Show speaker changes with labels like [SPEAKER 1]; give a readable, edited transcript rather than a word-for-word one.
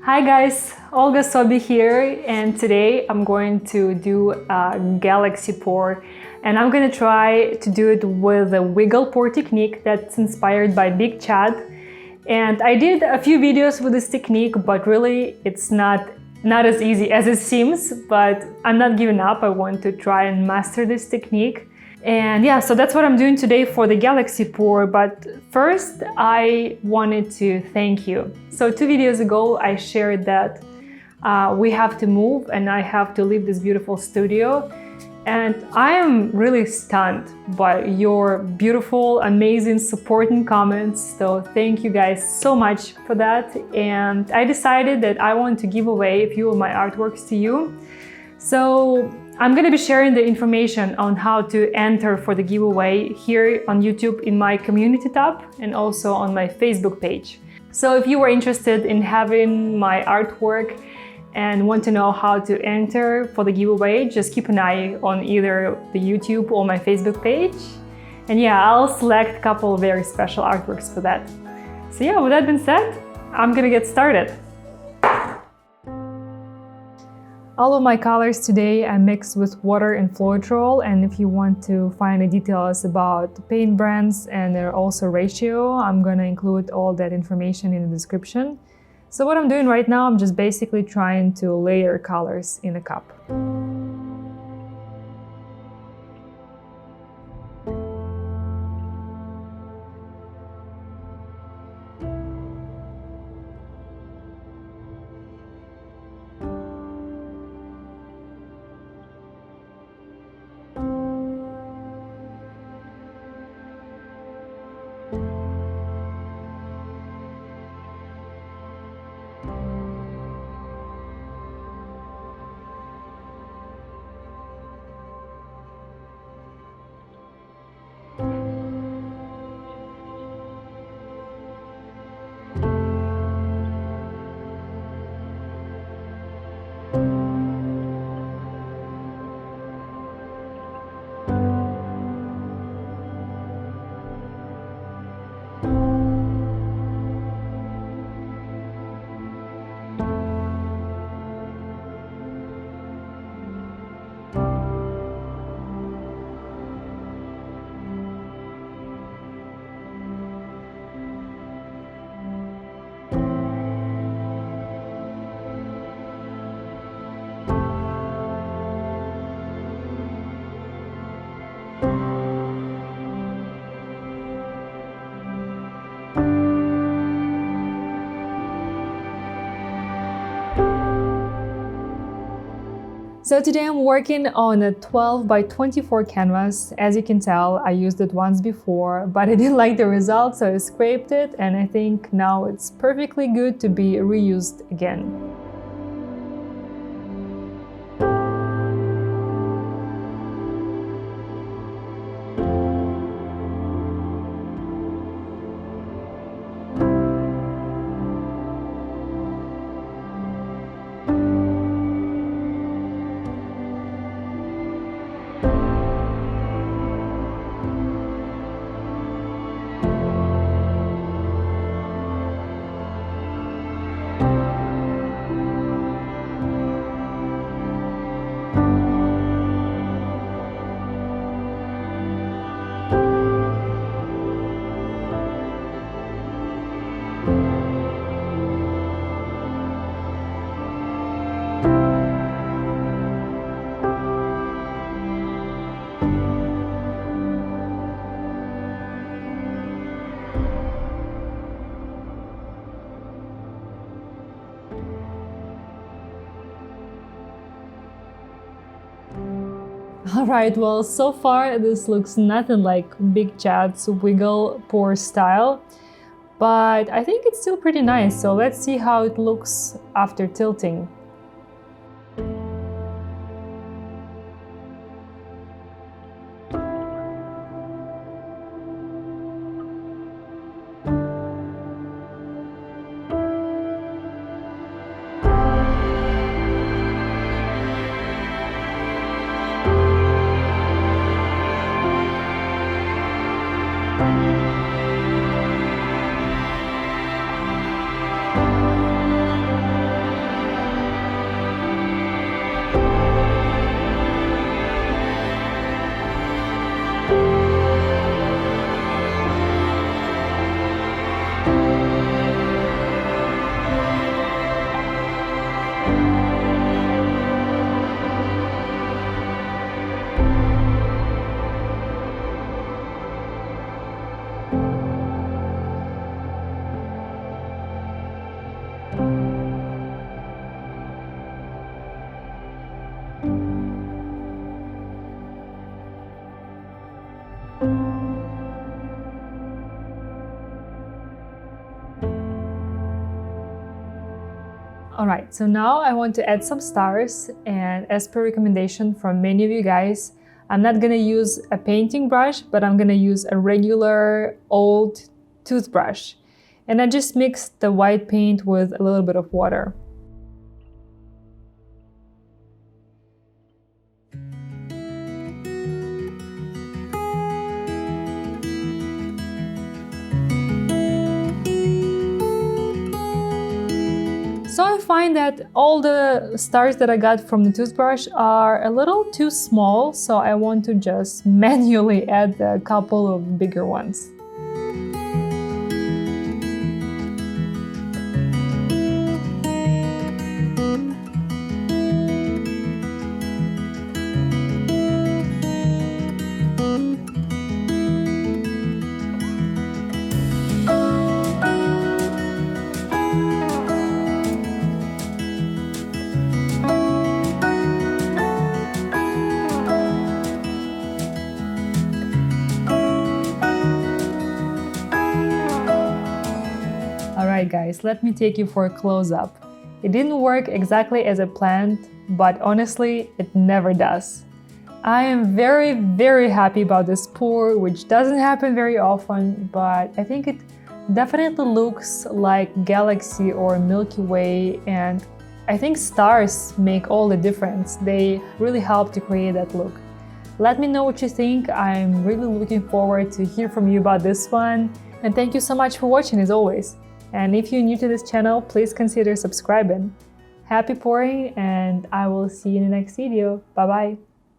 [SPEAKER 1] Hi guys, Olga Soby here, and today I'm going to do a Galaxy Pour, and I'm going to try to do it with a wiggle pour technique that's inspired by Big Chad. And I did a few videos with this technique, but really it's not as easy as it seems, but I'm not giving up. I want to try and master this technique. And yeah, so that's what I'm doing today for the Galaxy Pour. But first, I wanted to thank you. So 2 videos ago, I shared that we have to move and I have to leave this beautiful studio. And I am really stunned by your beautiful, amazing, supporting comments. So thank you guys so much for that. And I decided that I want to give away a few of my artworks to you. So I'm going to be sharing the information on how to enter for the giveaway here on YouTube in my community tab and also on my Facebook page. So if you are interested in having my artwork and want to know how to enter for the giveaway, just keep an eye on either the YouTube or my Facebook page. And yeah, I'll select a couple of very special artworks for that. So yeah, with that being said, I'm gonna get started. All of my colors today I mixed with water and Floetrol, and if you want to find the details about the paint brands and their also ratio, I'm gonna include all that information in the description. So what I'm doing right now, I'm just basically trying to layer colors in a cup. So today I'm working on a 12 by 24 canvas. As you can tell, I used it once before, but I didn't like the result, so I scraped it, and I think now it's perfectly good to be reused again. Alright, well, so far this looks nothing like Big Chad's wiggle pour style, but I think it's still pretty nice, so let's see how it looks after tilting. Alright, so now I want to add some stars, and as per recommendation from many of you guys, I'm not gonna use a painting brush, but I'm gonna use a regular old toothbrush. And I just mixed the white paint with a little bit of water. So I find that all the stars that I got from the toothbrush are a little too small, so I want to just manually add a couple of bigger ones. Alright guys, let me take you for a close-up. It didn't work exactly as I planned, but honestly, it never does. I am very happy about this pour, which doesn't happen very often, but I think it definitely looks like Galaxy or Milky Way, and I think stars make all the difference. They really help to create that look. Let me know what you think. I'm really looking forward to hear from you about this one, and thank you so much for watching as always. And if you're new to this channel, please consider subscribing. Happy pouring, and I will see you in the next video. Bye bye!